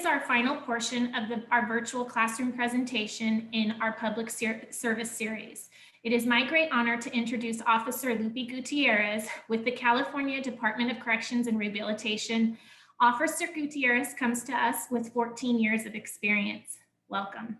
is our final portion of our virtual classroom presentation in our public service series. It is my great honor to introduce Officer Gutierrez with the California Department of Corrections and Rehabilitation. Officer Gutierrez comes to us with 14 years of experience. Welcome.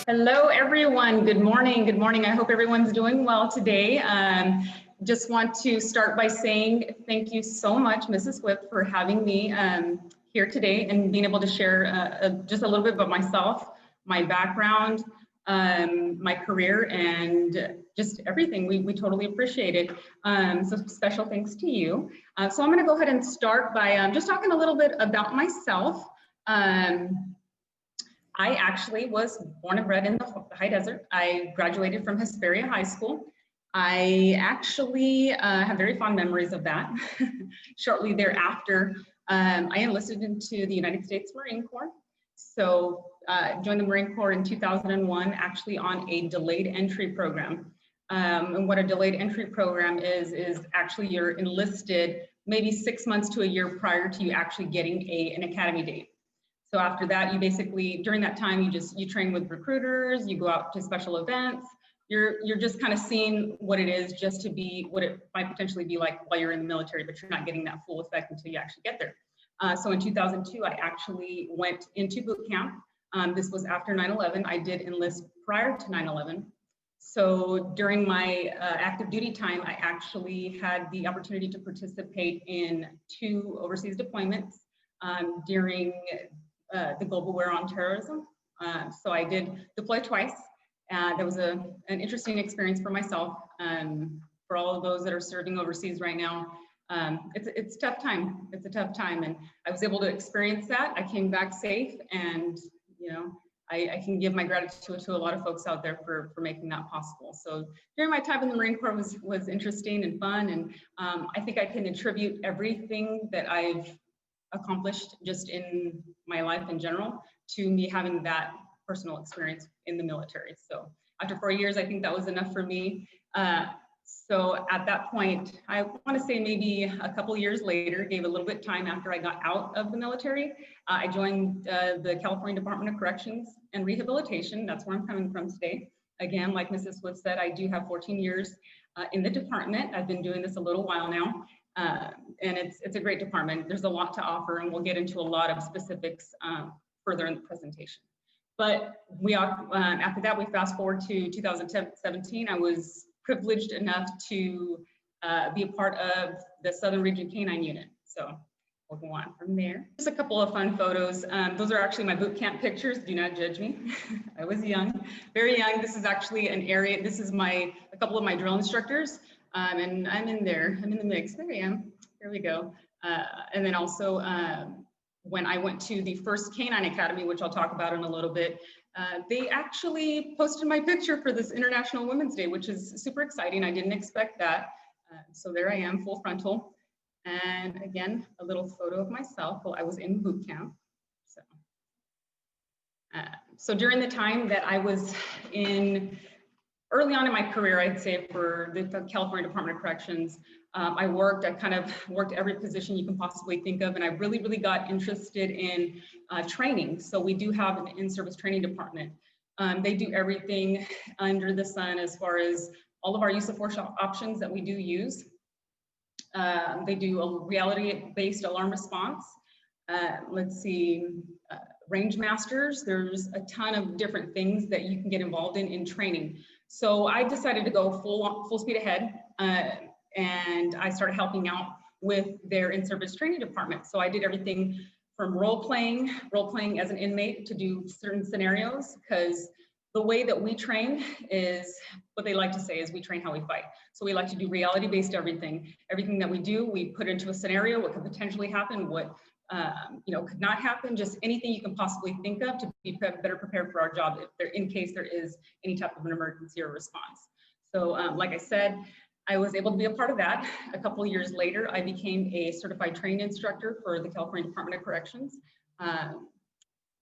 Hello, everyone. Good morning. Good morning. I hope everyone's doing well today. Just want to start by saying thank you so much, Mrs. Whip, for having me here today and being able to share just a little bit about myself, my background, my career, and just everything. We totally appreciate it. So special thanks to you. So I'm going to go ahead and start by just talking a little bit about myself. I actually was born and bred in the high desert. I graduated from Hesperia High School. I actually have very fond memories of that. Shortly thereafter, I enlisted into the United States Marine Corps. So joined the Marine Corps in 2001, actually on a delayed entry program. And what a delayed entry program is actually you're enlisted maybe 6 months to a year prior to you actually getting an academy date. So after that, you basically, during that time, you train with recruiters, you go out to special events, you're just kind of seeing what it is just to be what it might potentially be like while you're in the military, but you're not getting that full effect until you actually get there. So in 2002, I actually went into boot camp. This was after 9/11. I did enlist prior to 9/11. So during my active duty time, I actually had the opportunity to participate in 2 overseas deployments during the global war on terrorism. So I did deploy twice. That was an interesting experience for myself. For all of those that are serving overseas right now, it's a tough time. It's a tough time, and I was able to experience that. I came back safe, and you know, I can give my gratitude to a lot of folks out there for making that possible. So during my time in the Marine Corps was interesting and fun, and I think I can attribute everything that I've accomplished just in my life in general to me having that personal experience in the military. So after 4 years, I think that was enough for me. So at that point, I want to say maybe a couple years later, gave a little bit time after I got out of the military, I joined the California Department of Corrections and Rehabilitation. That's where I'm coming from today. Again, like Mrs. Wood said, I do have 14 years in the department. I've been doing this a little while now. And it's a great department. There's a lot to offer, and we'll get into a lot of specifics further in the presentation. But after that, we fast forward to 2017. I was privileged enough to be a part of the Southern Region K-9 Unit. So we'll go on from there. Just a couple of fun photos. Those are actually my boot camp pictures. Do not judge me. I was young, very young. This is actually an area. This is a couple of my drill instructors. And I'm in there, I'm in the mix. There I am, here we go. And then also when I went to the first K-9 Academy, which I'll talk about in a little bit, they actually posted my picture for this International Women's Day, which is super exciting. I didn't expect that. So there I am, full frontal. And again, a little photo of myself while I was in boot camp. So during the time that I was early on in my career, I'd say for the California Department of Corrections, I kind of worked every position you can possibly think of, and I really, really got interested in training. So we do have an in-service training department. They do everything under the sun as far as all of our use of force options that we do use. They do a reality-based alarm response. Let's see, range masters. There's a ton of different things that you can get involved in training. So I decided to go full speed ahead, and I started helping out with their in-service training department. So I did everything from role playing as an inmate to do certain scenarios, because the way that we train is what they like to say is we train how we fight. So we like to do reality-based everything. Everything that we do, we put into a scenario, what could potentially happen, what could not happen, just anything you can possibly think of to be better prepared for our job in case there is any type of an emergency or response. So like I said, I was able to be a part of that. A couple of years later, I became a certified training instructor for the California Department of Corrections.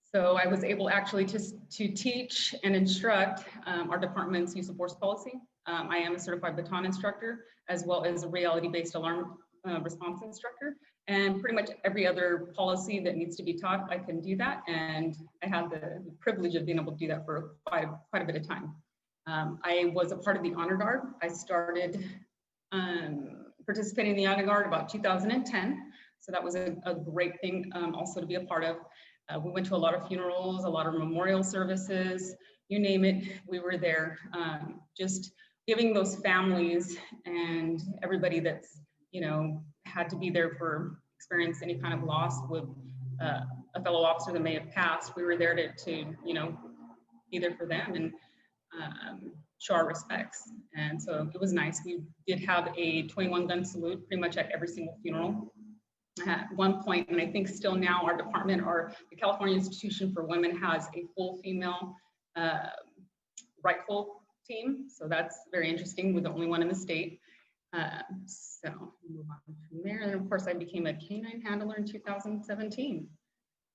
So I was able actually to teach and instruct our department's use of force policy. I am a certified baton instructor, as well as a reality-based alarm response instructor. And pretty much every other policy that needs to be taught, I can do that. And I have the privilege of being able to do that for quite a bit of time. I was a part of the Honor Guard. I started participating in the Honor Guard about 2010. So that was a great thing also to be a part of. We went to a lot of funerals, a lot of memorial services, you name it, we were there. Just giving those families and everybody that's, you know, had to be there for experience any kind of loss with a fellow officer that may have passed. We were there to you know, be there for them and show our respects. And so it was nice. We did have a 21 gun salute pretty much at every single funeral. At one point, and I think still now, our department, or the California Institution for Women, has a full female rifle team. So that's very interesting. We're the only one in the state. So move on from there. And of course, I became a K-9 handler in 2017.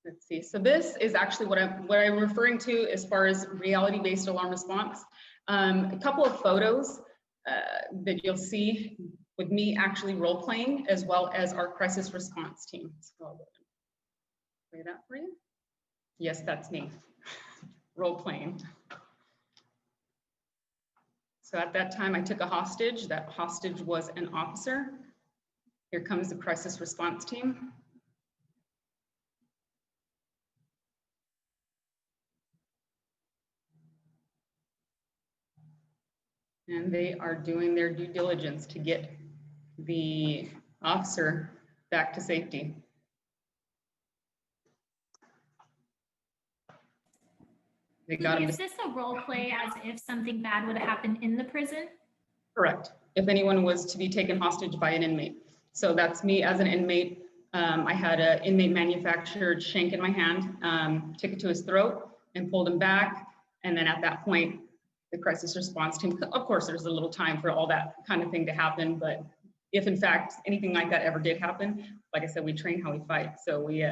Let's see. So this is actually what I'm referring to as far as reality-based alarm response. A couple of photos that you'll see with me actually role playing, as well as our crisis response team. So I'll play that for you. Yes, that's me, role playing. So at that time, I took a hostage. That hostage was an officer. Here comes the crisis response team. And they are doing their due diligence to get the officer back to safety. They got him. Is this a role play as if something bad would have happened in the prison? Correct. If anyone was to be taken hostage by an inmate. So that's me as an inmate. I had an inmate manufactured shank in my hand, took it to his throat and pulled him back. And then at that point, the crisis response team, of course, there's a little time for all that kind of thing to happen, but if in fact anything like that ever did happen, like I said, we train how we fight. So we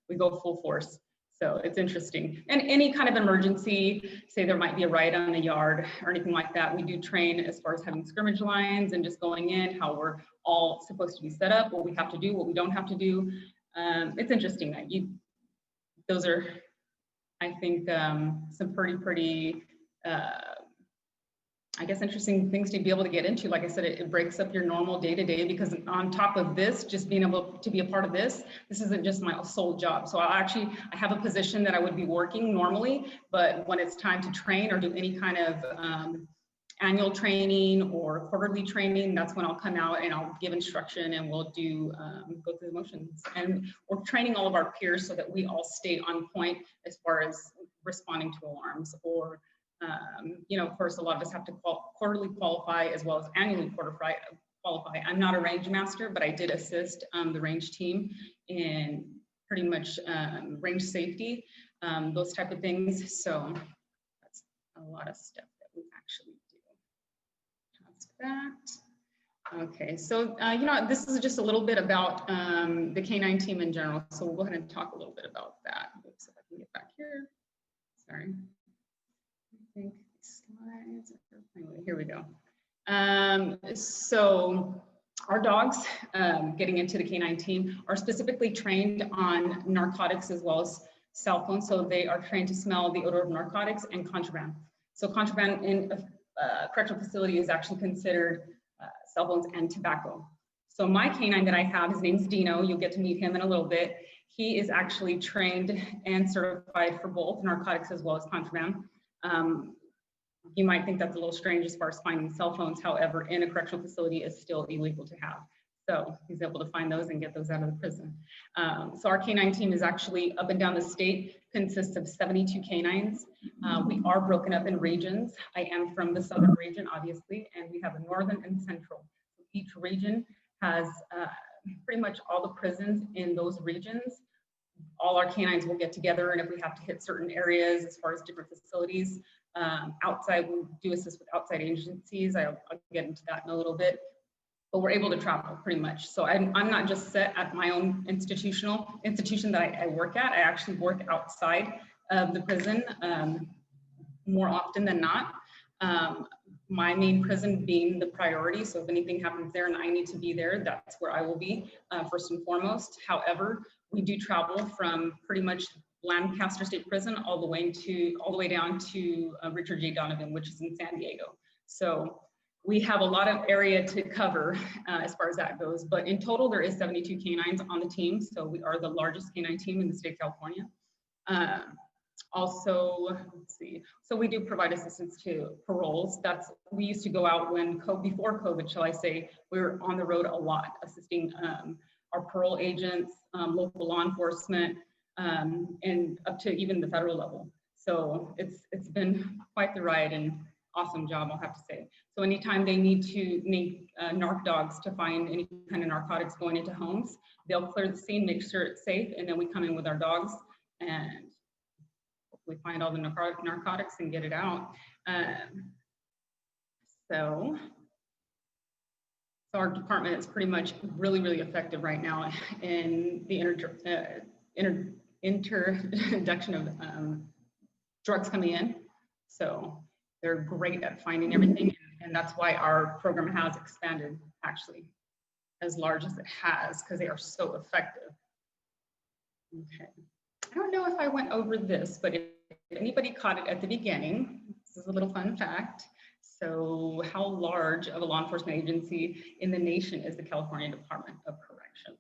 we go full force. So it's interesting. And any kind of emergency, say there might be a riot on the yard or anything like that, we do train as far as having scrimmage lines and just going in, how we're all supposed to be set up, what we have to do, what we don't have to do. It's interesting that those are, I think, some pretty I guess, interesting things to be able to get into. Like I said, it breaks up your normal day-to-day, because on top of this, just being able to be a part of this isn't just my sole job. So I have a position that I would be working normally, but when it's time to train or do any kind of annual training or quarterly training, that's when I'll come out and I'll give instruction, and we'll do go through the motions. And we're training all of our peers so that we all stay on point as far as responding to alarms, or you know, of course, a lot of us have to quarterly qualify as well as annually qualify. I'm not a range master, but I did assist the range team in pretty much range safety, those type of things. So that's a lot of stuff that we actually do. That's that. Okay, so you know, this is just a little bit about the K-9 team in general. So we'll go ahead and talk a little bit about that. Oops, if I can get back here. Sorry. I think slides. Anyway, here we go. So our dogs, getting into the K-9 team, are specifically trained on narcotics as well as cell phones. So they are trained to smell the odor of narcotics and contraband. So contraband in a correctional facility is actually considered cell phones and tobacco. So my K-9 that I have, his name's Dino. You'll get to meet him in a little bit. He is actually trained and certified for both narcotics as well as contraband. You might think that's a little strange as far as finding cell phones. However, in a correctional facility, it's still illegal to have. So he's able to find those and get those out of the prison. So our K-9 team is actually up and down the state, consists of 72 K-9s. We are broken up in regions. I am from the southern region, obviously, and we have a northern and central. Each region has pretty much all the prisons in those regions. All our K-9s will get together, and if we have to hit certain areas as far as different facilities, Outside, we do assist with outside agencies. I'll get into that in a little bit. But we're able to travel pretty much. So I'm not just set at my own institution that I work at. I actually work outside of the prison more often than not. My main prison being the priority. So if anything happens there and I need to be there, that's where I will be first and foremost. However, we do travel from pretty much Lancaster State Prison all the way down to Richard J. Donovan, which is in San Diego. So we have a lot of area to cover as far as that goes, but in total there is 72 canines on the team. So we are the largest canine team in the state of California. Also, let's see. So we do provide assistance to paroles. We used to go out before COVID, shall I say, we were on the road a lot, assisting our parole agents, local law enforcement, and up to even the federal level. So it's been quite the ride and awesome job, I'll have to say. So anytime they need narc dogs to find any kind of narcotics going into homes, they'll clear the scene, make sure it's safe, and then we come in with our dogs and we find all the narcotics and get it out. So our department is pretty much really effective right now in the introduction of drugs coming in. So they're great at finding everything, and that's why our program has expanded actually as large as it has, because they are so effective. Okay, I don't know if I went over this, but if anybody caught it at the beginning, this is a little fun fact. So how large of a law enforcement agency in the nation is the California Department of Corrections?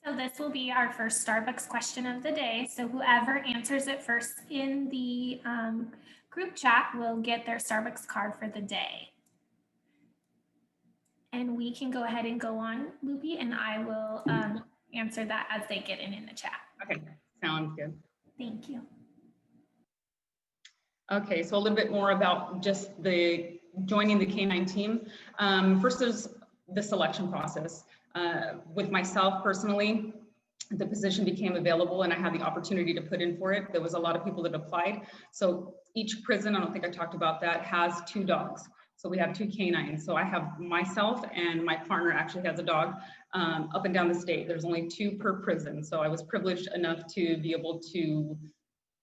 So this will be our first Starbucks question of the day. So whoever answers it first in the group chat will get their Starbucks card for the day. And we can go ahead and go on, Loopy, and I will answer that as they get in the chat. Okay, sounds good. Thank you. Okay, so a little bit more about just joining the K-9 team. First, there's the selection process. With myself personally, the position became available and I had the opportunity to put in for it. There was a lot of people that applied. So each prison, I don't think I talked about that, has 2 dogs. So we have 2 canines. So I have myself and my partner actually has a dog up and down the state. There's only 2 per prison. So I was privileged enough to be able to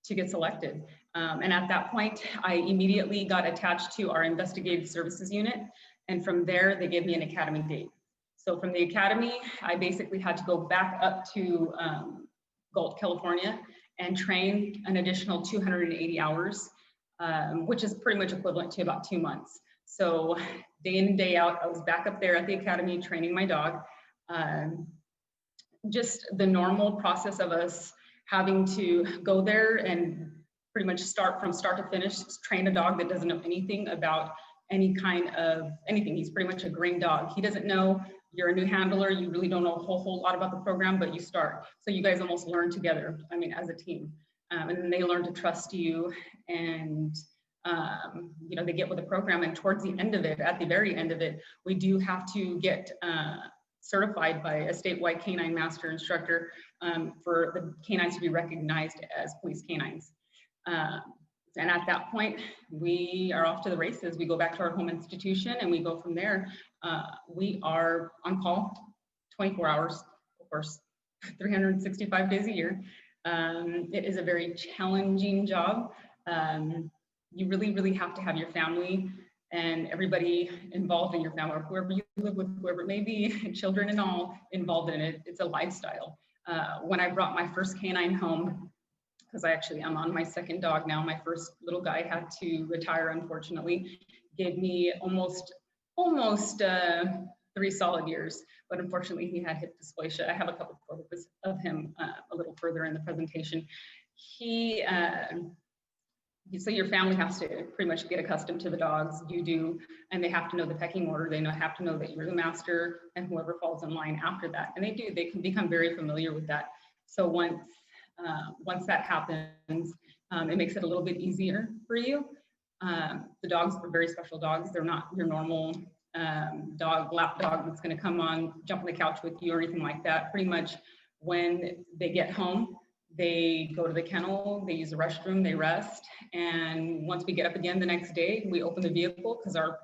get selected. And at that point, I immediately got attached to our investigative services unit. And from there, they gave me an academy date. So from the academy, I basically had to go back up to Galt, California and train an additional 280 hours, which is pretty much equivalent to about 2 months. So day in and day out, I was back up there at the academy training my dog. Just the normal process of us having to go there and pretty much from start to finish, train a dog that doesn't know anything about any kind of anything. He's pretty much a green dog. He doesn't know. You're a new handler, you really don't know a whole lot about the program, but you start. So you guys almost learn together, I mean, as a team. And then they learn to trust you and, you know, they get with the program. And towards the end of it, at the very end of it, we do have to get certified by a statewide canine master instructor for the canines to be recognized as police canines. And at that point, we are off to the races. We go back to our home institution and we go from there. We are on call 24 hours, of course, 365 days a year. It is a very challenging job. You really have to have your family and everybody involved in your family, or whoever you live with, whoever it may be, children and all involved in it. It's a lifestyle. When I brought my first canine home, because I actually am on my 2nd dog now, my first little guy had to retire, unfortunately, gave me almost 3 solid years, but unfortunately he had hip dysplasia. I have a couple of photos of him a little further in the presentation. So your family has to pretty much get accustomed to the dogs, you do, and they have to know the pecking order. They have to know that you're the master and whoever falls in line after that. And they can become very familiar with that. So once that happens, it makes it a little bit easier for you. The dogs are very special dogs. They're not your normal lap dog that's going to come on, jump on the couch with you or anything like that. Pretty much when they get home, They go to the kennel, they use the restroom, they rest. And once we get up again the next day, we open the vehicle because our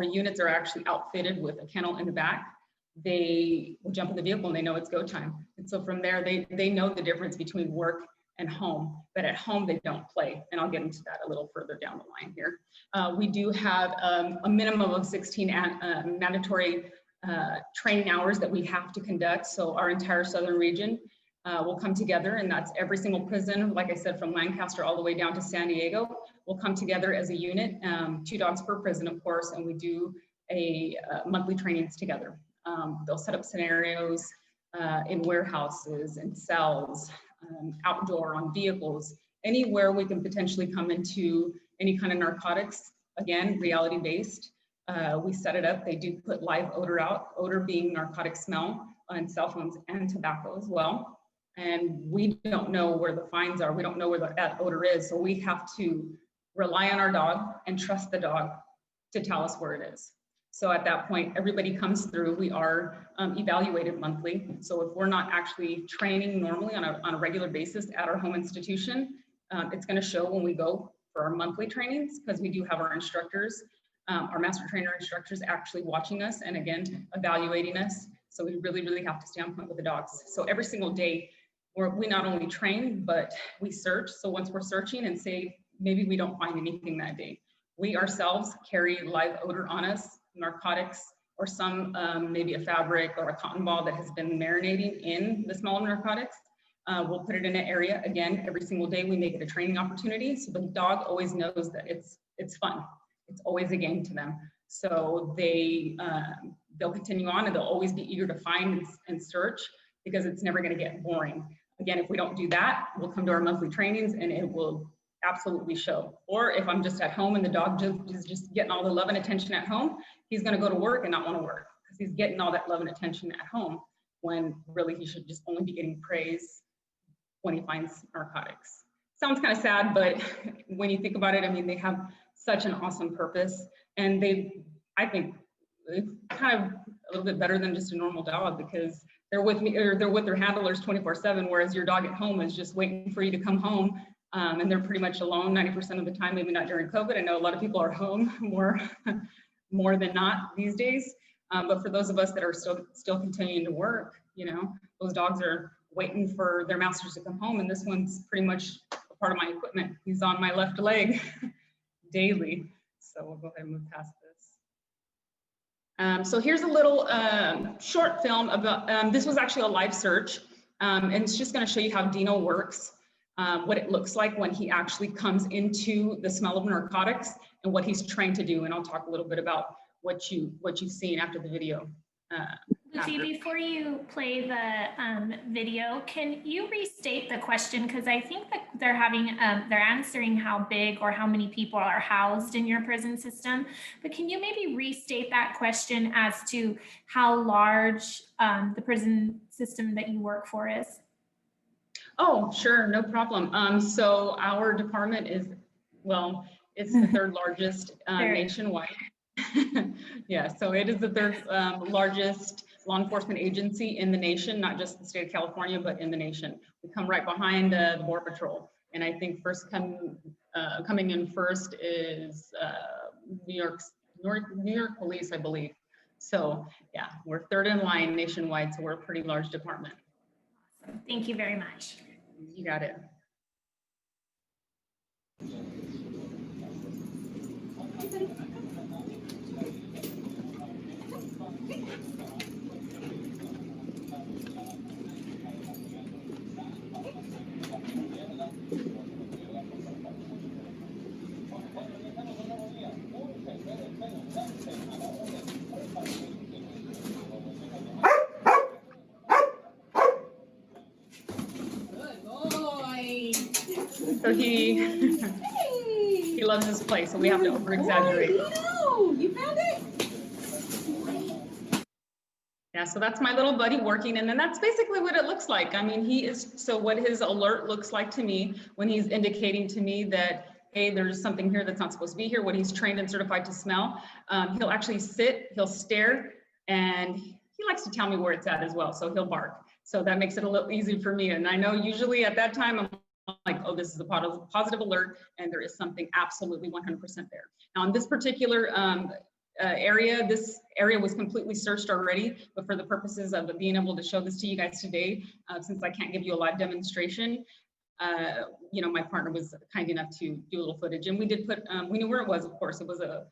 units are actually outfitted with a kennel in the back. They will jump in the vehicle and they know it's go time. And so from there, they know the difference between work and home, but at home they don't play. And I'll get into that a little further down the line here. We do have a minimum of 16 mandatory training hours that we have to conduct. So our entire southern region will come together, and that's every single prison, like I said, from Lancaster all the way down to San Diego, will come together as a unit, 2 dogs per prison, of course, and we do a monthly trainings together. They'll set up scenarios in warehouses and cells, outdoor on vehicles, anywhere we can potentially come into any kind of narcotics, again, reality-based. We set it up, they do put live odor out, odor being narcotic smell on cell phones and tobacco as well. And we don't know where the fines are. We don't know where that odor is. So we have to rely on our dog and trust the dog to tell us where it is. So at that point, everybody comes through. We are evaluated monthly. So if we're not actually training normally on a regular basis at our home institution, it's going to show when we go for our monthly trainings, because we do have our instructors, our master trainer instructors actually watching us and again, evaluating us. So we really, really have to stay on point with the dogs. So every single day, we not only train, but we search. So once we're searching and say, maybe we don't find anything that day, we ourselves carry live odor on us, narcotics, or some maybe a fabric or a cotton ball that has been marinating in the smell of narcotics. We'll put it in an area. Again, every single day we make it a training opportunity. So the dog always knows that it's fun. It's always a game to them. So they'll continue on and they'll always be eager to find and search, because it's never going to get boring. Again, if we don't do that, we'll come to our monthly trainings and it will absolutely show. Or if I'm just at home and the dog is just getting all the love and attention at home, he's going to go to work and not want to work because he's getting all that love and attention at home, when really he should just only be getting praise when he finds narcotics. Sounds kind of sad, but when you think about it, I mean, they have such an awesome purpose, and I think it's kind of a little bit better than just a normal dog, because they're with me, or they're with their handlers 24/7, whereas your dog at home is just waiting for you to come home. And they're pretty much alone 90% of the time, maybe not during COVID. I know a lot of people are home more than not these days. But for those of us that are still continuing to work, you know, those dogs are waiting for their masters to come home. And this one's pretty much a part of my equipment. He's on my left leg daily. So we'll go ahead and move past this. So here's a little short film about, this was actually a live search. And it's just going to show you how Dino works, what it looks like when he actually comes into the smell of narcotics and what he's trained to do. And I'll talk a little bit about what you've seen after the video. Lucy, before you play the video, can you restate the question? Because I think that they're answering how big or how many people are housed in your prison system. But can you maybe restate that question as to how large the prison system that you work for is? Oh, sure, no problem. So our department is, well, it's the third largest nationwide. Yeah, so it is the third largest law enforcement agency in the nation, not just the state of California, but in the nation. We come right behind the Border Patrol. And I think coming in first is New York Police, I believe. So yeah, we're third in line nationwide, so we're a pretty large department. Awesome. Thank you very much. You got it. So he loves this place, so we have to over-exaggerate. Oh, you found it? Yeah, so that's my little buddy working, and then that's basically what it looks like. I mean, so what his alert looks like to me when he's indicating to me that, hey, there's something here that's not supposed to be here, what he's trained and certified to smell, he'll actually sit, he'll stare, and he likes to tell me where it's at as well, so he'll bark. So that makes it a little easy for me. And I know usually at that time, I'm like, oh, this is a positive alert, and there is something absolutely 100% there. Now, in this particular area, this area was completely searched already, but for the purposes of being able to show this to you guys today, since I can't give you a live demonstration, you know, my partner was kind enough to do a little footage, and we did put, we knew where it was, of course. It was a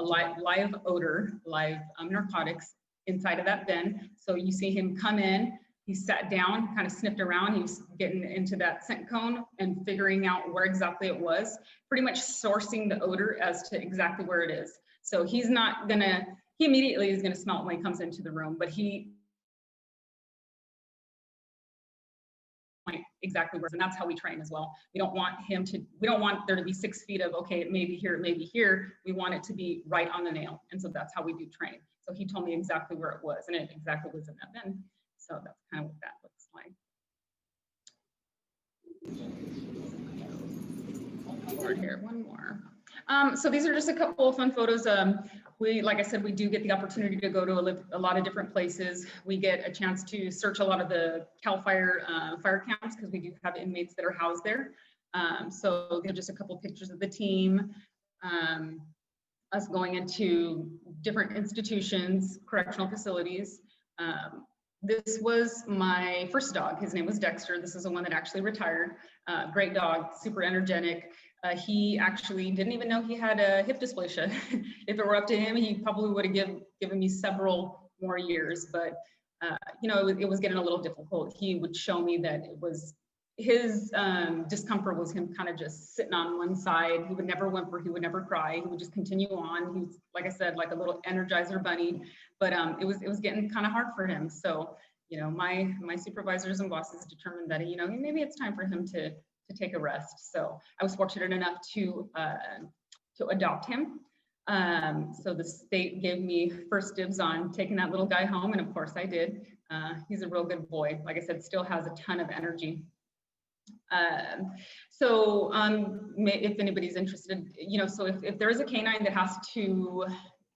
live odor, live narcotics inside of that bin. So you see him come in, he sat down, kind of sniffed around, he was getting into that scent cone and figuring out where exactly it was, pretty much sourcing the odor as to exactly where it is. So he's not gonna, he immediately is gonna smell it when he comes into the room, but he exactly where, and that's how we train as well. We don't want him to, we don't want there to be 6 feet of, okay, it may be here, it may be here. We want it to be right on the nail. And so that's how we do train. So he told me exactly where it was, and it exactly was in that bin. So that's kind of what that looks like. Forward here, one more. So these are just a couple of fun photos. We, like I said, we do get the opportunity to go to a lot of different places. We get a chance to search a lot of the CAL FIRE fire camps, because we do have inmates that are housed there. So they're just a couple of pictures of the team, us going into different institutions, correctional facilities. This was my first dog. His name was Dexter. This is the one that actually retired. Great dog, super energetic. He actually didn't even know he had a hip dysplasia. If it were up to him, he probably would have given me several more years, but you know, it was getting a little difficult. He would show me that it was his discomfort was him kind of just sitting on one side. He would never whimper, he would never cry. He would just continue on. He was, like I said, like a little Energizer bunny, but it was getting kind of hard for him. So, you know, my supervisors and bosses determined that, you know, maybe it's time for him to take a rest. So I was fortunate enough to adopt him. So the state gave me first dibs on taking that little guy home, and of course I did. He's a real good boy. Like I said, still has a ton of energy. If anybody's interested, you know, so if there is a canine that has to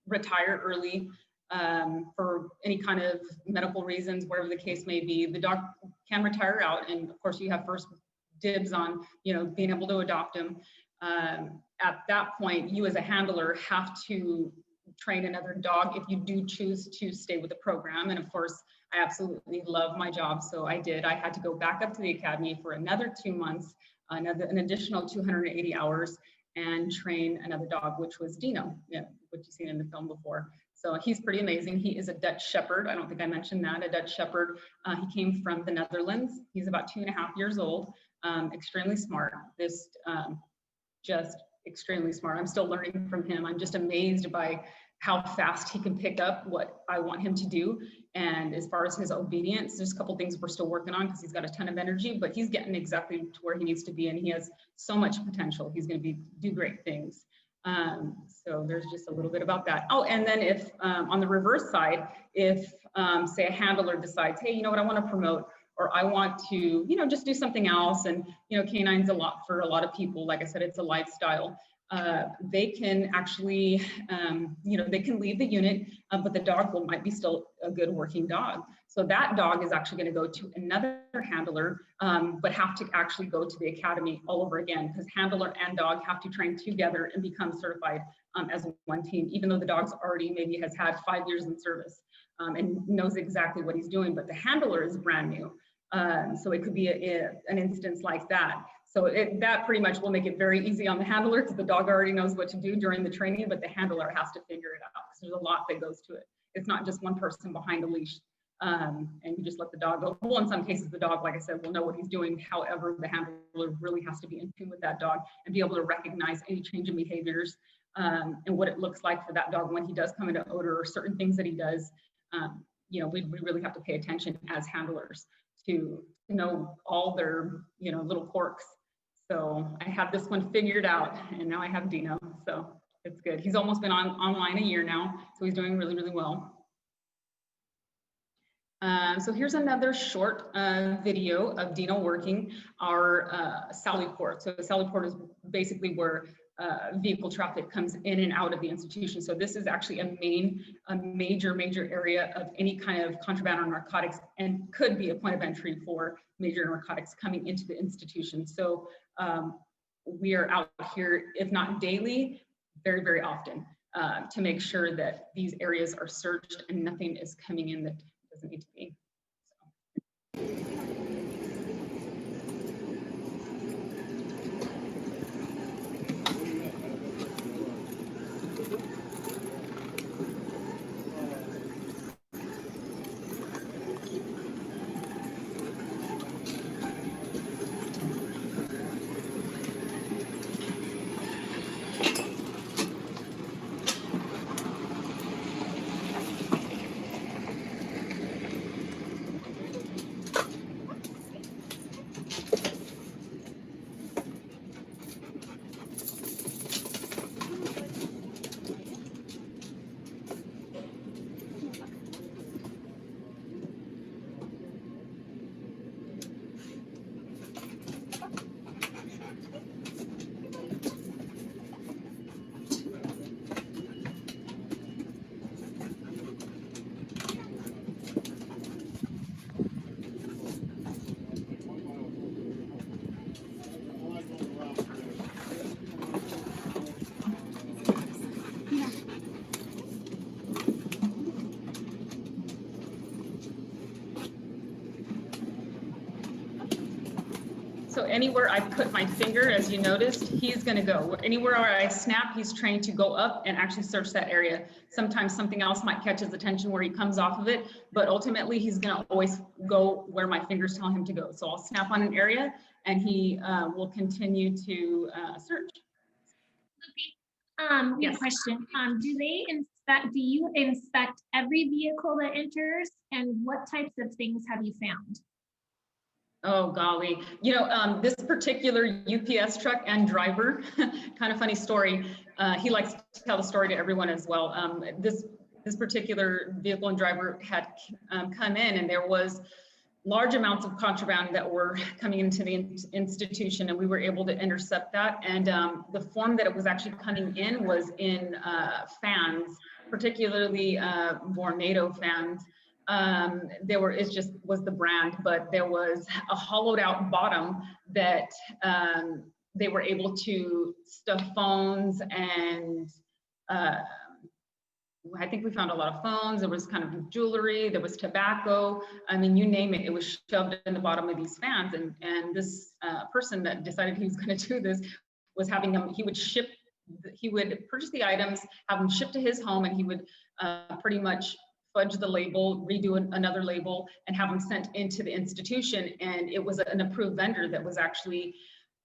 retire early for any kind of medical reasons, whatever the case may be, the dog can retire out, and of course you have first dibs on, you know, being able to adopt him. At that point, you as a handler have to train another dog if you do choose to stay with the program. And of course, I absolutely love my job, so I did. I had to go back up to the academy for another 2 months, an additional 280 hours, and train another dog, which was Dino, yeah, which you've seen in the film before. So he's pretty amazing. He is a Dutch Shepherd. I don't think I mentioned that, a Dutch Shepherd. He came from the Netherlands. He's about 2.5 years old, extremely smart, just extremely smart. I'm still learning from him. I'm just amazed by how fast he can pick up what I want him to do. And as far as his obedience, there's a couple things we're still working on because he's got a ton of energy, but he's getting exactly to where he needs to be, and he has so much potential. He's going to do great things. So there's just a little bit about that. Oh, and then if on the reverse side, if say a handler decides, hey, you know what, I want to promote, or I want to, you know, just do something else. And, you know, canines a lot for a lot of people. Like I said, it's a lifestyle. They can actually, you know, they can leave the unit, but the dog might be still a good working dog. So that dog is actually going to go to another handler, but have to actually go to the academy all over again, because handler and dog have to train together and become certified as one team, even though the dog's already maybe has had 5 years in service and knows exactly what he's doing, but the handler is brand new. So it could be an instance like that. So that pretty much will make it very easy on the handler, because the dog already knows what to do during the training, but the handler has to figure it out, because there's a lot that goes to it. It's not just one person behind a leash and you just let the dog go. Well, in some cases, the dog, like I said, will know what he's doing. However, the handler really has to be in tune with that dog and be able to recognize any change in behaviors and what it looks like for that dog when he does come into odor, or certain things that he does. You know, we really have to pay attention as handlers to know all their, you know, little quirks. So I have this one figured out, and now I have Dino, so it's good. He's almost been online a year now, so he's doing really, really well. So here's another short video of Dino working our Sally port. So the Sally port is basically where vehicle traffic comes in and out of the institution. So this is actually a major area of any kind of contraband or narcotics, and could be a point of entry for major narcotics coming into the institution. So we are out here, if not daily, very often, to make sure that these areas are searched and nothing is coming in that doesn't need to be. So anywhere I put my finger, as you noticed, he's going to go. Anywhere where I snap, he's trained to go up and actually search that area. Sometimes something else might catch his attention where he comes off of it, but ultimately he's going to always go where my fingers tell him to go. So I'll snap on an area and he will continue to search. Yes. Question. Do you inspect every vehicle that enters, and what types of things have you found? Oh, golly. You know, this particular UPS truck and driver, kind of funny story. He likes to tell the story to everyone as well. This particular vehicle and driver had come in, and there was large amounts of contraband that were coming into the institution, and we were able to intercept that. And the form that it was actually coming in was in fans, particularly Vornado fans. It was the brand, but there was a hollowed out bottom that they were able to stuff phones, and I think we found a lot of phones. There was kind of jewelry, there was tobacco. I mean, you name it, it was shoved in the bottom of these fans. And this person that decided he was going to do this was having them, he would purchase the items, have them shipped to his home, and he would pretty much fudge the label, redo another label, and have them sent into the institution. And it was an approved vendor that was actually,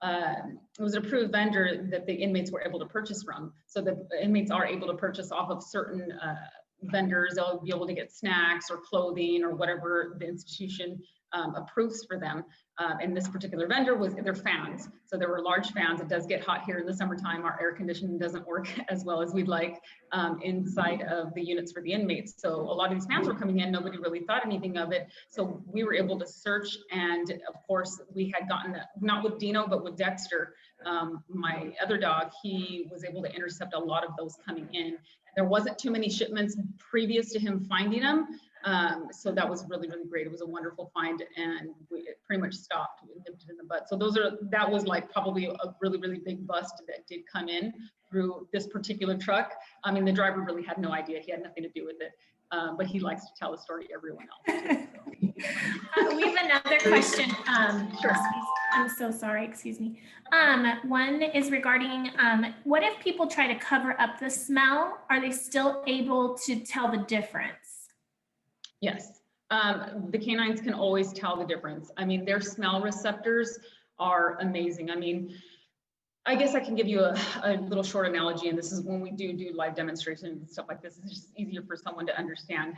it was an approved vendor that the inmates were able to purchase from. So the inmates are able to purchase off of certain vendors. They'll be able to get snacks or clothing or whatever the institution approves for them. And this particular vendor was their fans. So there were large fans. It does get hot here in the summertime. Our air conditioning doesn't work as well as we'd like inside of the units for the inmates. So a lot of these fans were coming in. Nobody really thought anything of it. So we were able to search. And of course, we had gotten, not with Dino, but with Dexter, my other dog, he was able to intercept a lot of those coming in. There wasn't too many shipments previous to him finding them. So that was really, really great. It was a wonderful find, and it pretty much stopped. We nipped it in the butt. So that was like probably a really, really big bust that did come in through this particular truck. I mean, the driver really had no idea. He had nothing to do with it, but he likes to tell the story to everyone else. So. We have another question. Sure. I'm so sorry, excuse me. One is regarding, what if people try to cover up the smell? Are they still able to tell the difference? Yes, the canines can always tell the difference. I mean, their smell receptors are amazing. I mean, I guess I can give you a little short analogy, and this is when we do live demonstrations and stuff like this. It's just easier for someone to understand.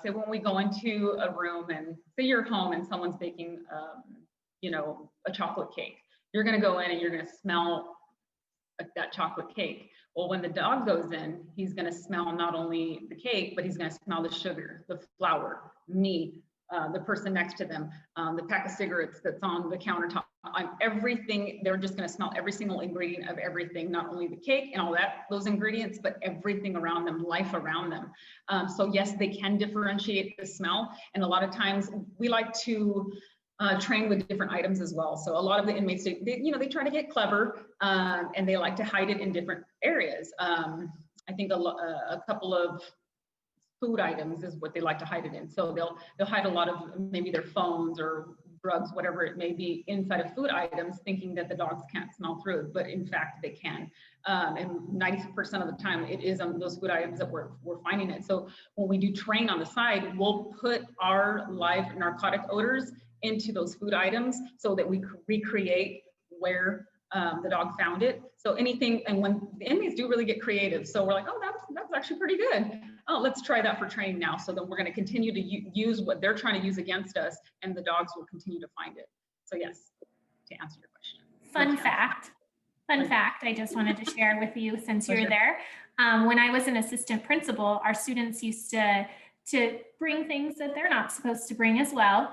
Say when we go into a room, and say you're home and someone's baking, you know, a chocolate cake. You're going to go in and you're going to smell that chocolate cake. Well, when the dog goes in, he's going to smell not only the cake, but he's going to smell the sugar, the flour, me, the person next to them, the pack of cigarettes that's on the countertop on everything. They're just going to smell every single ingredient of everything, not only the cake and all that, those ingredients, but everything around them, life around them. So yes, they can differentiate the smell. And a lot of times we like to train with different items as well. So a lot of the inmates, they try to get clever, and they like to hide it in different areas. I think a couple of food items is what they like to hide it in. So they'll hide a lot of maybe their phones or drugs, whatever it may be, inside of food items, thinking that the dogs can't smell through it, but in fact they can. And 90% of the time it is on those food items that we're finding it. So when we do train on the side, we'll put our live narcotic odors into those food items so that we recreate where the dog found it. So anything, and when the inmates do really get creative, so we're like, oh, that's actually pretty good. Oh, let's try that for training now. So then we're going to continue to use what they're trying to use against us, and the dogs will continue to find it. So yes, to answer your question. Fun fact, I just wanted to share with you since you're there. When I was an assistant principal, our students used to bring things that they're not supposed to bring as well.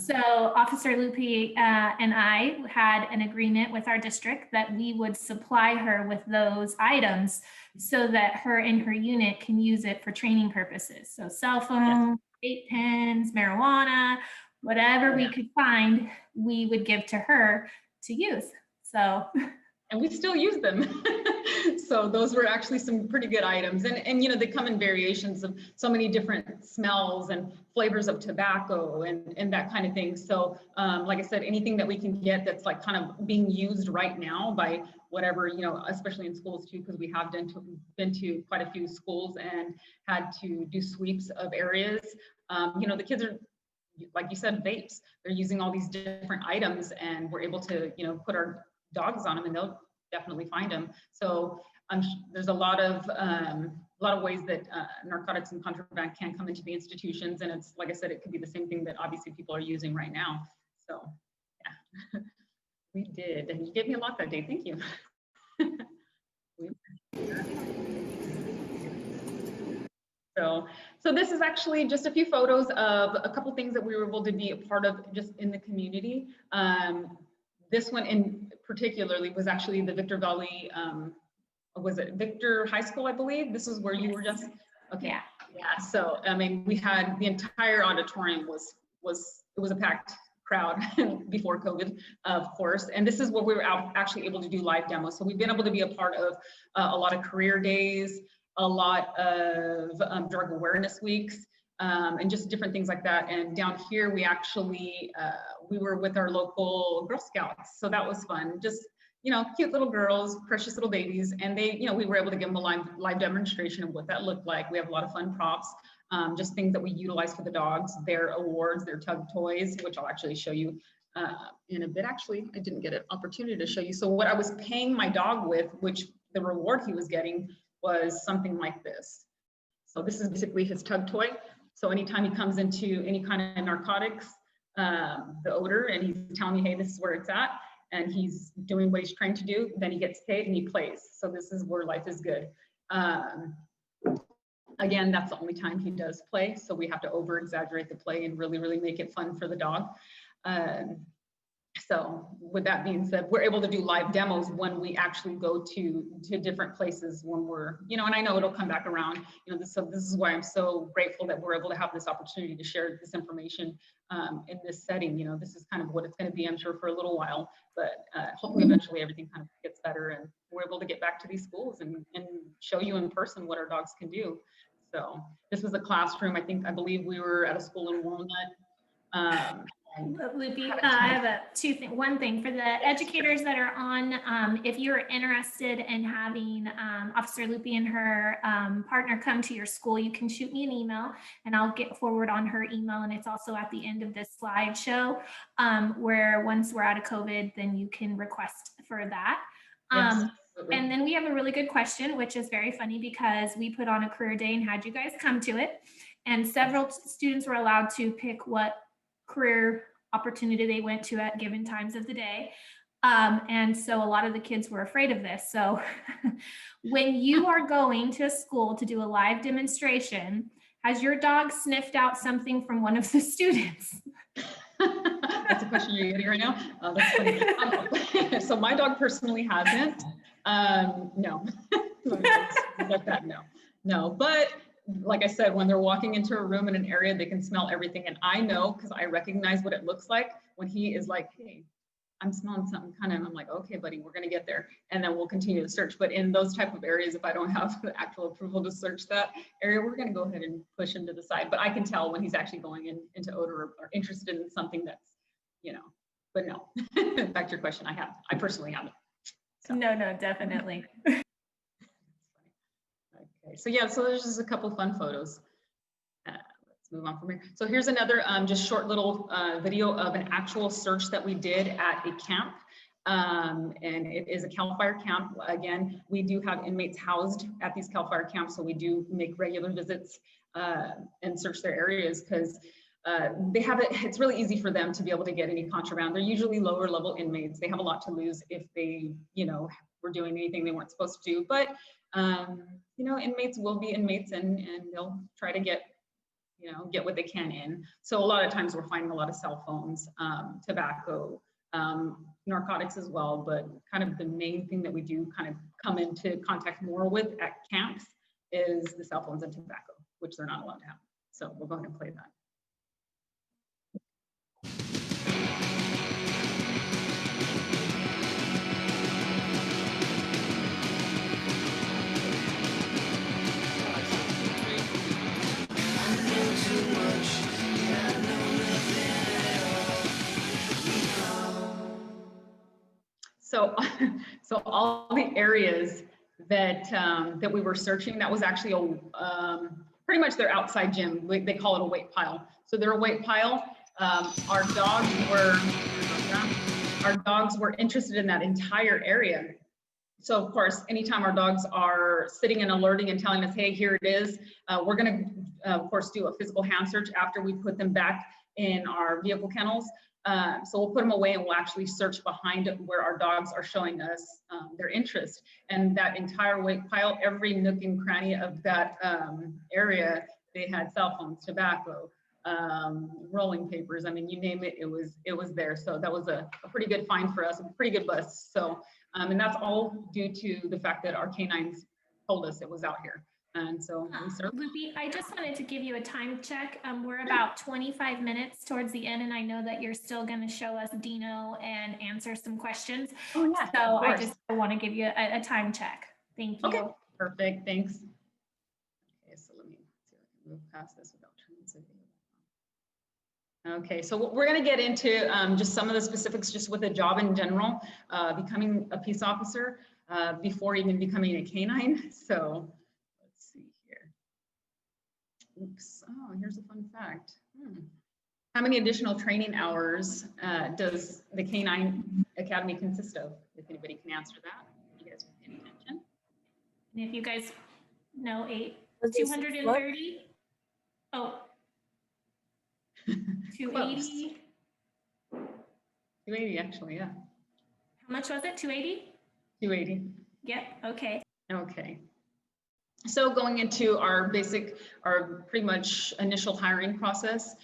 So Officer Lupe and I had an agreement with our district that we would supply her with those items so that her and her unit can use it for training purposes. So cell phones, vape pens, marijuana, whatever we could find, we would give to her to use. So. And we still use them. So those were actually some pretty good items. And they come in variations of so many different smells and flavors of tobacco and that kind of thing. So like I said, anything that we can get that's like kind of being used right now by whatever, especially in schools too, because we have been to quite a few schools and had to do sweeps of areas. The kids are, like you said, vapes. They're using all these different items, and we're able to, put our dogs on them, and they'll definitely find them. So there's a lot of ways that narcotics and contraband can come into the institutions, and it's like I said, it could be the same thing that obviously people are using right now. So yeah, we did, and you gave me a lot that day. Thank you. So this is actually just a few photos of a couple things that we were able to be a part of just in the community. This one in particularly was actually the Victor Valley, was it Victor High School, I believe? This is where you were just, okay. Yeah, so I mean, we had the entire auditorium was a packed crowd before COVID, of course. And this is where we were actually able to do live demos. So we've been able to be a part of a lot of career days, a lot of drug awareness weeks, and just different things like that. And down here, we actually, we were with our local Girl Scouts. So that was fun. Just, cute little girls, precious little babies. And they, we were able to give them a live demonstration of what that looked like. We have a lot of fun props, just things that we utilize for the dogs, their awards, their tug toys, which I'll actually show you in a bit. Actually, I didn't get an opportunity to show you. So what I was paying my dog with, which the reward he was getting was something like this. So this is basically his tug toy. So anytime he comes into any kind of narcotics, the odor, and he's telling me, hey, this is where it's at, and he's doing what he's trained to do, then he gets paid and he plays. So this is where life is good. Again, that's the only time he does play. So we have to over exaggerate the play and really, really make it fun for the dog. So with that being said, we're able to do live demos when we actually go to different places when we're, and I know it'll come back around, so this is why I'm so grateful that we're able to have this opportunity to share this information in this setting. This is kind of what it's going to be, I'm sure, for a little while, but hopefully eventually everything kind of gets better and we're able to get back to these schools and show you in person what our dogs can do. So this was a classroom. I believe we were at a school in Walnut. Loopy, I have one thing for the educators that are on. If you're interested in having Officer Loopy and her partner come to your school, you can shoot me an email and I'll get forward on her email. And it's also at the end of this slideshow where once we're out of COVID, then you can request for that. Yes. And then we have a really good question, which is very funny because we put on a career day and had you guys come to it. And several students were allowed to pick what career opportunity they went to at given times of the day. And so a lot of the kids were afraid of this. So when you are going to a school to do a live demonstration, has your dog sniffed out something from one of the students? That's the question you're getting right now? That's funny. So my dog personally hasn't. No. Like that, no. But like I said, when they're walking into a room in an area, they can smell everything. And I know, because I recognize what it looks like when he is like, hey, I'm smelling something kind of, and I'm like, okay, buddy, we're going to get there. And then we'll continue to search. But in those type of areas, if I don't have the actual approval to search that area, we're going to go ahead and push him to the side. But I can tell when he's actually going into odor or interested in something that's, but no. Back to your question, I personally haven't. So. No, definitely. Okay, so yeah, so there's just a couple fun photos. Let's move on from here. So here's another just short little video of an actual search that we did at a camp. And it is a CAL FIRE camp. Again, we do have inmates housed at these CAL FIRE camps, so we do make regular visits and search their areas because they have it. It's really easy for them to be able to get any contraband. They're usually lower level inmates. They have a lot to lose if they, were doing anything they weren't supposed to do. But inmates will be inmates, and they'll try to get what they can in. So a lot of times we're finding a lot of cell phones, tobacco, narcotics as well, but kind of the main thing that we do kind of come into contact more with at camps is the cell phones and tobacco, which they're not allowed to have. So we'll go ahead and play that. So all the areas that that we were searching, that was actually pretty much their outside gym. They call it a weight pile. So they're a weight pile. Our dogs were interested in that entire area. So of course, anytime our dogs are sitting and alerting and telling us, hey, here it is, we're going to, of course, do a physical hand search after we put them back in our vehicle kennels. So we'll put them away and we'll actually search behind where our dogs are showing us their interest. And that entire weight pile, every nook and cranny of that area, they had cell phones, tobacco, rolling papers. I mean, you name it, it was there. So that was a pretty good find for us, a pretty good bust. So, and that's all due to the fact that our canines told us it was out here. And so Loopy, I just wanted to give you a time check. We're about 25 minutes towards the end, and I know that you're still going to show us Dino and answer some questions. Oh, yeah, so I want to give you a time check. Thank you. Okay, perfect. Thanks. Okay, so let me see if I can move past this without turning this video. Okay, so we're going to get into just some of the specifics just with the job in general, becoming a peace officer before even becoming a canine. So let's see here. Oops. Oh, here's a fun fact. How many additional training hours does the K-9 Academy consist of? If anybody can answer that, you guys pay attention. And if you guys know, 230. Oh. 280. 280 actually, yeah. How much was it? 280? 280. Yep, okay. Okay. So going into our pretty much initial hiring process,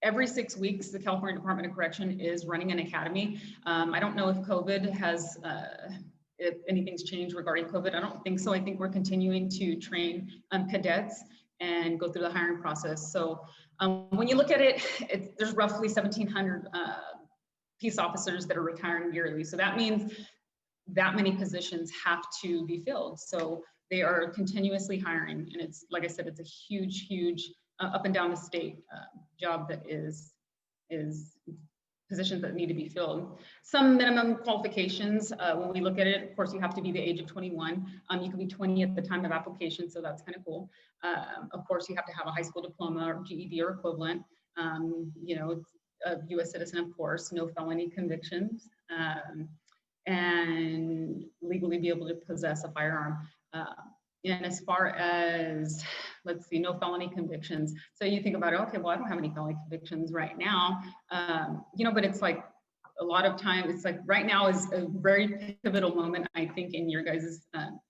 every 6 weeks, the California Department of Correction is running an academy. I don't know if COVID has, if anything's changed regarding COVID. I don't think so. I think we're continuing to train cadets and go through the hiring process. So when you look at it, there's roughly 1,700 peace officers that are retiring yearly. So that means that many positions have to be filled. So they are continuously hiring. And it's, like I said, it's a huge, huge up and down the state job that is positions that need to be filled. Some minimum qualifications, when we look at it, of course, you have to be the age of 21. You can be 20 at the time of application, so that's kind of cool. Of course, you have to have a high school diploma or GED or equivalent. A U.S. citizen, of course, no felony convictions, and legally be able to possess a firearm. And as far as, let's see, no felony convictions. So you think about it, okay, well, I don't have any felony convictions right now, but it's like a lot of time, it's like right now is a very pivotal moment, I think, in your guys'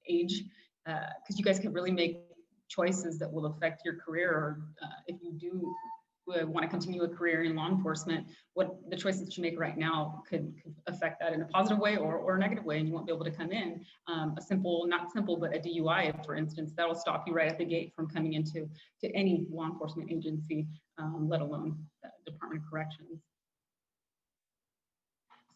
age, because you guys can really make choices that will affect your career, or if you do want to continue a career in law enforcement, what the choices that you make right now could affect that in a positive way or a negative way, and you won't be able to come in. A simple, not simple, but a DUI, for instance, that'll stop you right at the gate from coming into any law enforcement agency, let alone the Department of Corrections.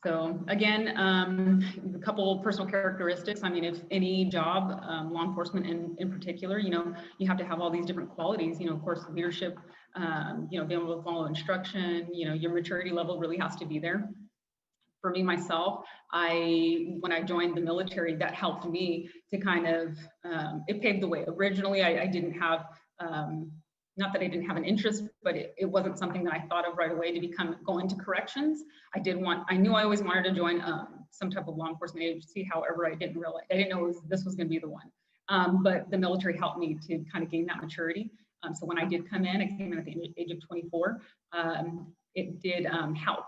So again, a couple of personal characteristics. I mean, if any job, law enforcement in particular, you know, you have to have all these different qualities, you know, of course, leadership, you know, being able to follow instruction, you know, your maturity level really has to be there. For me, myself, when I joined the military, that helped me to kind of, it paved the way. Originally, I didn't have, not that I didn't have an interest, but it wasn't something that I thought of right away to go into corrections. I knew I always wanted to join some type of law enforcement agency. However, I didn't know this was going to be the one. But the military helped me to kind of gain that maturity. So when I did come in, I came in at the age of 24. It did help.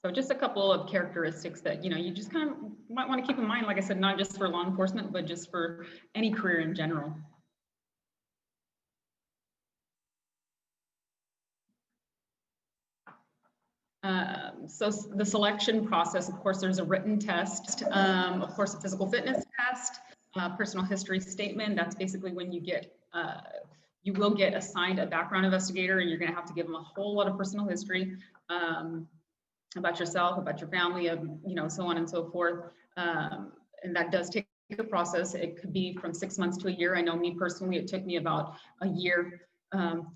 So just a couple of characteristics that, you know, you just kind of might want to keep in mind, like I said, not just for law enforcement, but just for any career in general. So the selection process, of course, there's a written test, of course, a physical fitness test, personal history statement. That's basically when you get, you will get assigned a background investigator, and you're going to have to give them a whole lot of personal history. About yourself, about your family, you know, so on and so forth. And that does take a process. It could be from 6 months to a year. I know me personally, it took me about a year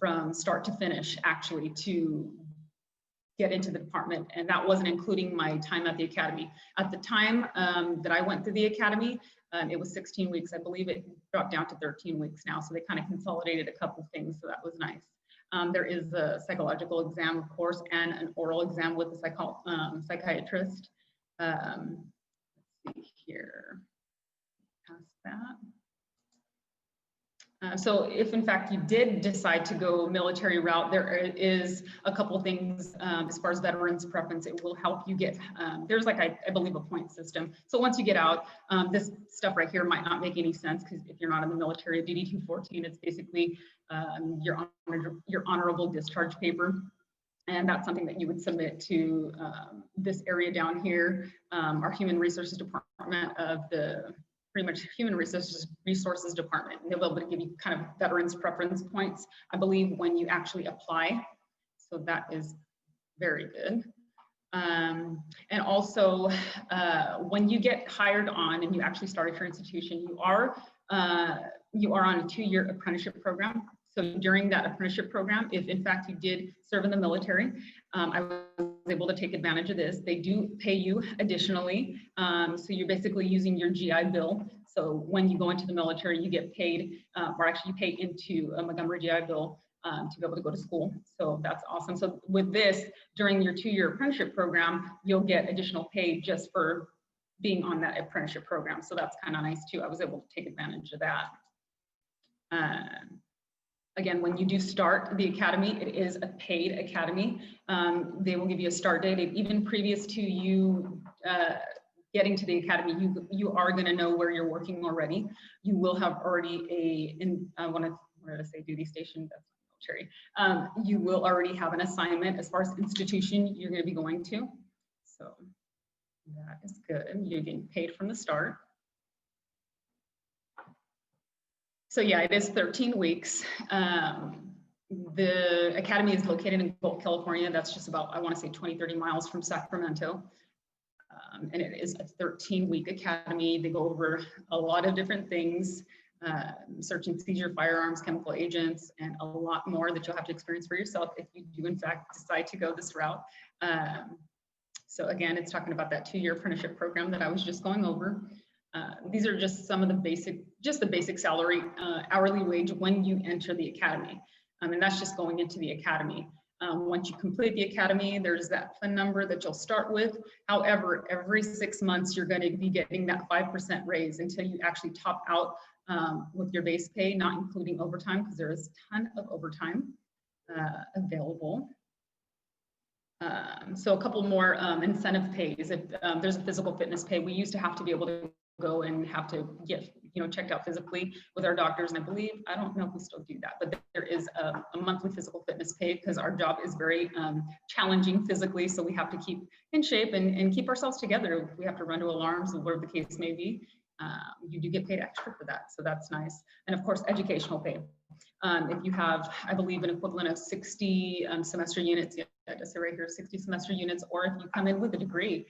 from start to finish, actually, to get into the department. And that wasn't including my time at the academy. At the time that I went through the academy, it was 16 weeks. I believe it dropped down to 13 weeks now. So they kind of consolidated a couple of things. So that was nice. There is a psychological exam, of course, and an oral exam with a psychiatrist. Let's see here, past that. So if in fact you did decide to go military route, there is a couple things as far as veterans preference. It will help you get, there's like, I believe, a point system. So once you get out, this stuff right here might not make any sense because if you're not in the military, DD 214, it's basically your honorable discharge paper. And that's something that you would submit to this area down here, our Human Resources Department of the pretty much Human Resources Department. And they'll be able to give you kind of veterans preference points, I believe, when you actually apply. So that is very good. And also, when you get hired on and you actually start at your institution, you are on a 2-year apprenticeship program. So during that apprenticeship program, if in fact you did serve in the military, I was able to take advantage of this. They do pay you additionally. So you're basically using your GI Bill. So when you go into the military, you get paid, or actually you pay into a Montgomery GI Bill to be able to go to school. So that's awesome. So with this, during your 2-year apprenticeship program, you'll get additional pay just for being on that apprenticeship program. So that's kind of nice too. I was able to take advantage of that. Again, when you do start the academy, it is a paid academy. They will give you a start date. Even previous to you getting to the academy, you are going to know where you're working already. You will have already duty station, that's military. You will already have an assignment as far as institution you're going to be going to. So that is good. You're getting paid from the start. So yeah, it is 13 weeks. The academy is located in Gulf, California. That's just about, I want to say 20, 30 miles from Sacramento. And it is a 13-week academy. They go over a lot of different things, search and seizure, firearms, chemical agents, and a lot more that you'll have to experience for yourself if you do in fact decide to go this route. So again, it's talking about that 2-year apprenticeship program that I was just going over. These are just some of the basic salary, hourly wage when you enter the academy. And that's just going into the academy. Once you complete the academy, there's that PLIN number that you'll start with. However, every 6 months, you're going to be getting that 5% raise until you actually top out with your base pay, not including overtime, because there is a ton of overtime available. So a couple more incentive pays. If there's a physical fitness pay, we used to have to be able to go and have to get checked out physically with our doctors. And I believe, I don't know if we still do that, but there is a monthly physical fitness pay because our job is very challenging physically. So we have to keep in shape and keep ourselves together. We have to run to alarms, whatever the case may be. You do get paid extra for that. So that's nice. And of course, educational pay. If you have, I believe, an equivalent of 60 semester units, yeah, I just say right here, 60 semester units, or if you come in with a degree,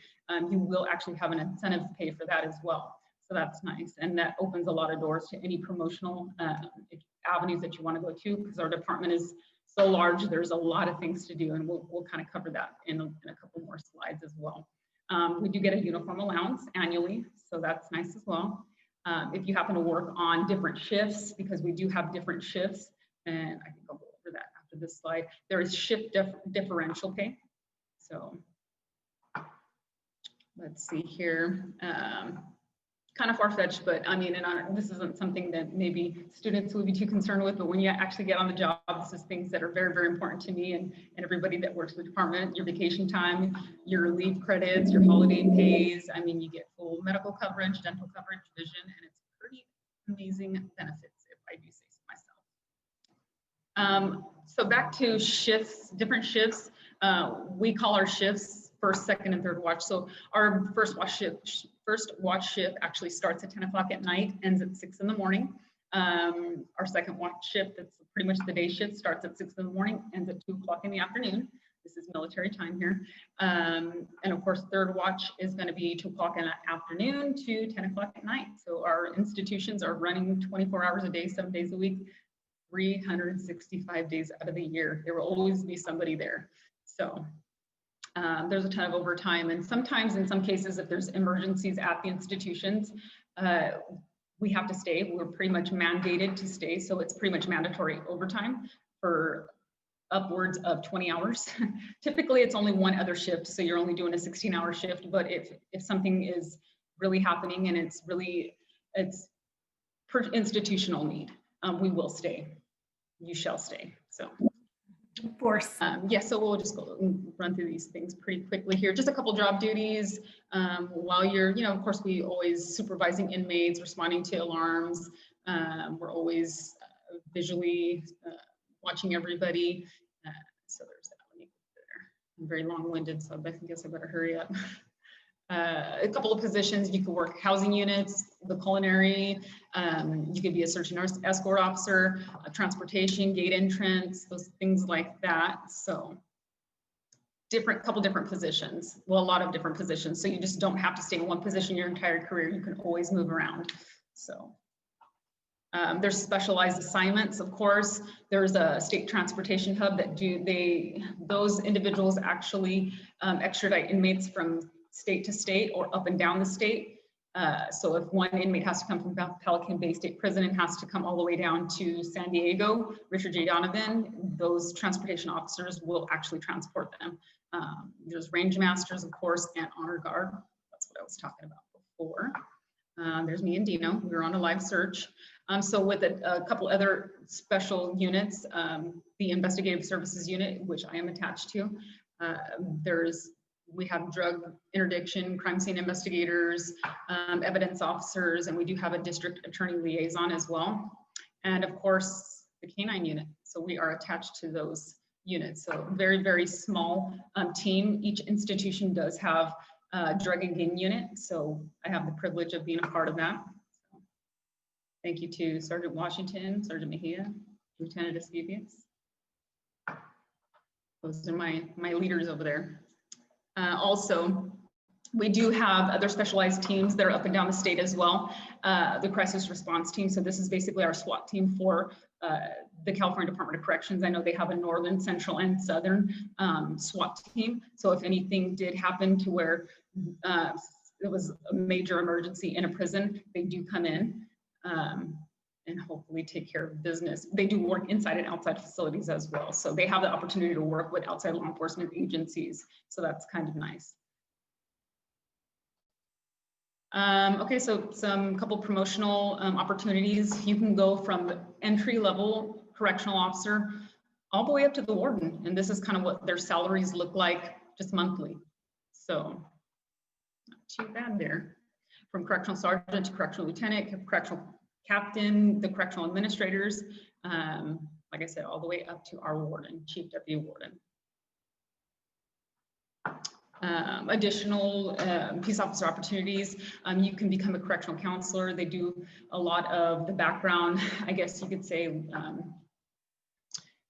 you will actually have an incentive pay for that as well. So that's nice. And that opens a lot of doors to any promotional avenues that you want to go to, because our department is so large, there's a lot of things to do, and we'll kind of cover that in a couple more slides as well. We do get a uniform allowance annually, so that's nice as well. If you happen to work on different shifts, because we do have different shifts, and I think I'll go over that after this slide, there is shift differential pay. So let's see here. Kind of far-fetched, but I mean, this isn't something that maybe students would be too concerned with, but when you actually get on the job, this is things that are very, very important to me and everybody that works in the department. Your vacation time, your leave credits, your holiday pays. I mean, you get full medical coverage, dental coverage, vision, and it's pretty amazing benefits, if I do say so myself. So back to shifts, different shifts. We call our shifts first, second, and third watch. So our first watch shift actually starts at 10 o'clock at night, ends at 6 in the morning. Our second watch shift, that's pretty much the day shift, starts at 6 in the morning, ends at 2 o'clock in the afternoon. This is military time here. And of course, third watch is going to be 2 o'clock in the afternoon to 10 o'clock at night. So our institutions are running 24 hours a day, 7 days a week, 365 days out of the year. There will always be somebody there. So there's a ton of overtime, and sometimes in some cases, if there's emergencies at the institutions, we have to stay. We're pretty much mandated to stay, so it's pretty much mandatory overtime for upwards of 20 hours. Typically, it's only one other shift, so you're only doing a 16-hour shift, but if something is really happening and it's per institutional need, we will stay. You shall stay. So. Of course. Yeah, so we'll just go and run through these things pretty quickly here. Just a couple job duties while you're, of course, we always supervising inmates, responding to alarms. We're always visually watching everybody. So there's that. Let me go there. I'm very long-winded, so I guess I better hurry up. A couple of positions, you could work housing units, the culinary, you could be a search and escort officer, transportation, gate entrance, those things like that. So couple different positions, well, a lot of different positions. So you just don't have to stay in one position your entire career. You can always move around. So there's specialized assignments, of course. There's a state transportation hub that those individuals actually extradite inmates from state to state or up and down the state. So if one inmate has to come from Pelican Bay State Prison and has to come all the way down to San Diego, Richard J. Donovan, those transportation officers will actually transport them. There's range masters, of course, and honor guard. That's what I was talking about before. There's me and Dino. We were on a live search. So with a couple other special units, the investigative services unit, which I am attached to, we have drug interdiction, crime scene investigators, evidence officers, and we do have a district attorney liaison as well. And of course, the K-9 unit. So we are attached to those units. So very, very small team. Each institution does have a drug and gang unit. So I have the privilege of being a part of that. So thank you to Sergeant Washington, Sergeant Mejia, Lieutenant Esquivias. Those are my leaders over there. Also, we do have other specialized teams that are up and down the state as well. The crisis response team. So this is basically our SWAT team for the California Department of Corrections. I know they have a northern, central, and southern SWAT team. So if anything did happen to where it was a major emergency in a prison, they do come in and hopefully take care of business. They do work inside and outside facilities as well. So they have the opportunity to work with outside law enforcement agencies. So that's kind of nice. Okay, so some couple promotional opportunities. You can go from entry level correctional officer all the way up to the warden. And this is kind of what their salaries look like just monthly. So not too bad there. from correctional sergeant to correctional lieutenant, correctional captain, the correctional administrators, like I said, all the way up to our warden, chief deputy warden. Additional peace officer opportunities. You can become a correctional counselor. They do a lot of the background, I guess you could say,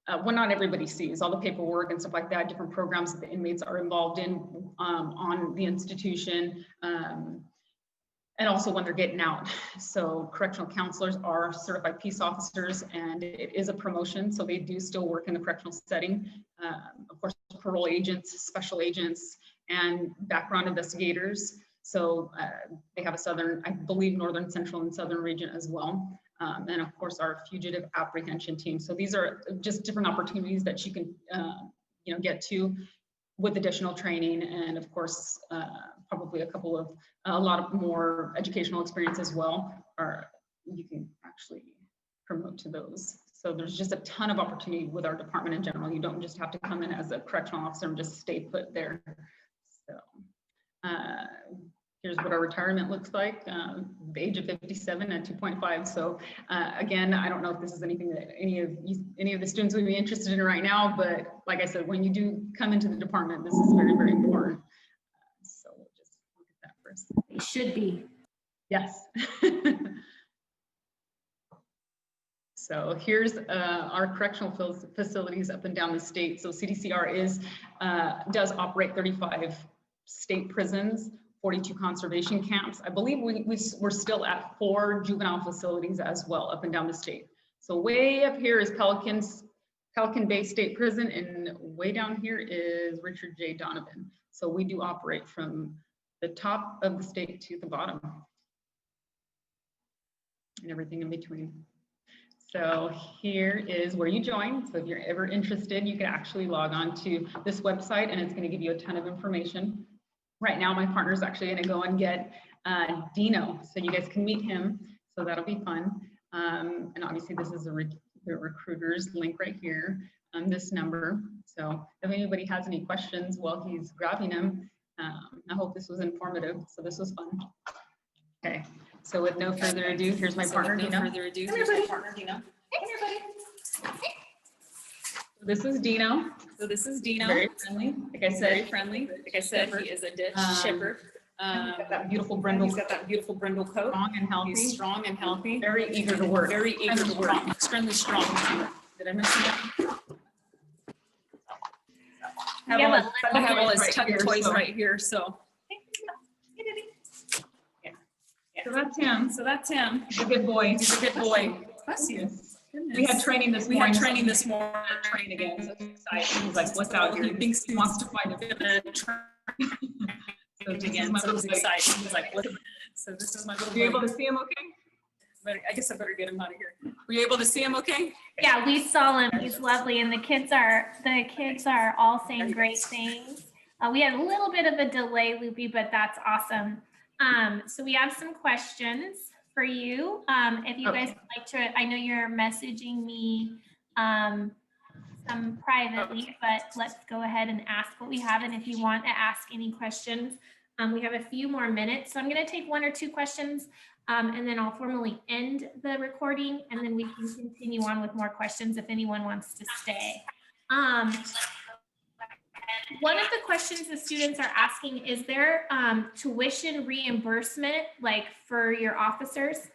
well, not everybody sees all the paperwork and stuff like that, different programs that the inmates are involved in on the institution, and also when they're getting out. So correctional counselors are certified peace officers, and it is a promotion, so they do still work in the correctional setting. Of course, parole agents, special agents, and background investigators. So they have a southern, I believe, northern, central, and southern region as well. And of course, our fugitive apprehension team. So these are just different opportunities that you can, get to with additional training, and of course, probably a lot of more educational experience as well, or you can actually promote to those. So there's just a ton of opportunity with our department in general. You don't just have to come in as a correctional officer and just stay put there. So here's what our retirement looks like, the age of 57 at 2.5. So again, I don't know if this is anything that any of the students would be interested in right now, but like I said, when you do come into the department, this is very, very important. So we'll just look at that first. They should be. Yes. So here's our correctional facilities up and down the state. So CDCR does operate 35 state prisons, 42 conservation camps. I believe we're still at 4 juvenile facilities as well up and down the state. So way up here is Pelican Bay State Prison, and way down here is Richard J. Donovan. So we do operate from the top of the state to the bottom and everything in between. So here is where you join. So if you're ever interested, you can actually log on to this website, and it's going to give you a ton of information. Right now, my partner is actually going to go and get Dino, so you guys can meet him. So that'll be fun. And obviously, this is the recruiter's link right here on this number. So if anybody has any questions while he's grabbing them, I hope this was informative. So this was fun. Okay. So with no further ado, here's my partner, Dino. Come here, buddy. This is Dino. So this is Dino. Very friendly. Like I said, Very friendly. Like I said, he is a ditch shipper. He's got that beautiful brindle. He's got that beautiful brindle coat. Strong and healthy. He's strong and healthy. Very eager to work. Very eager to work. Extremely strong. Did I miss something? I have all his tuck toys right here. So. So that's him. So that's him. He's a good boy. He's a good boy. Bless you. We had training this morning. We had training this morning. Train again. So he's excited. He's like, what's out here? He thinks He wants to find a bit again. So he's excited. He's like, what? So this is my little. Were you able to see him okay? I guess I better get him out of here. Were you able to see him okay? Yeah, we saw him. He's lovely, and the kids are all saying great things. We had a little bit of a delay, Loopy, but that's awesome. So we have some questions for you. If you guys would like to, I know you're messaging me some privately, but let's go ahead and ask what we have. And if you want to ask any questions, we have a few more minutes. So I'm going to take 1 or 2 questions, and then I'll formally end the recording, and then we can continue on with more questions if anyone wants to stay. One of the questions the students are asking, is there tuition reimbursement like for your officers?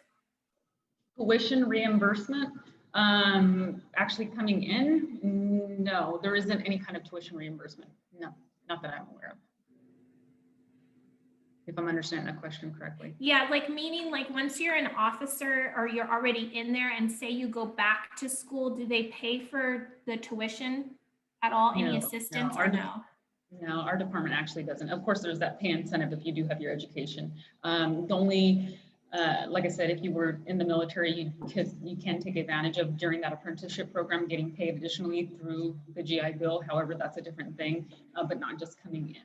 Tuition reimbursement? Actually coming in? No, there isn't any kind of tuition reimbursement. No, not that I'm aware of. If I'm understanding that question correctly. Yeah, like meaning like once you're an officer or you're already in there and say you go back to school, do they pay for the tuition at all? Any assistance or no? No, our department actually doesn't. Of course, there's that pay incentive if you do have your education. The only, like I said, if you were in the military, you can take advantage of during that apprenticeship program, getting paid additionally through the GI Bill. However, that's a different thing, but not just coming in.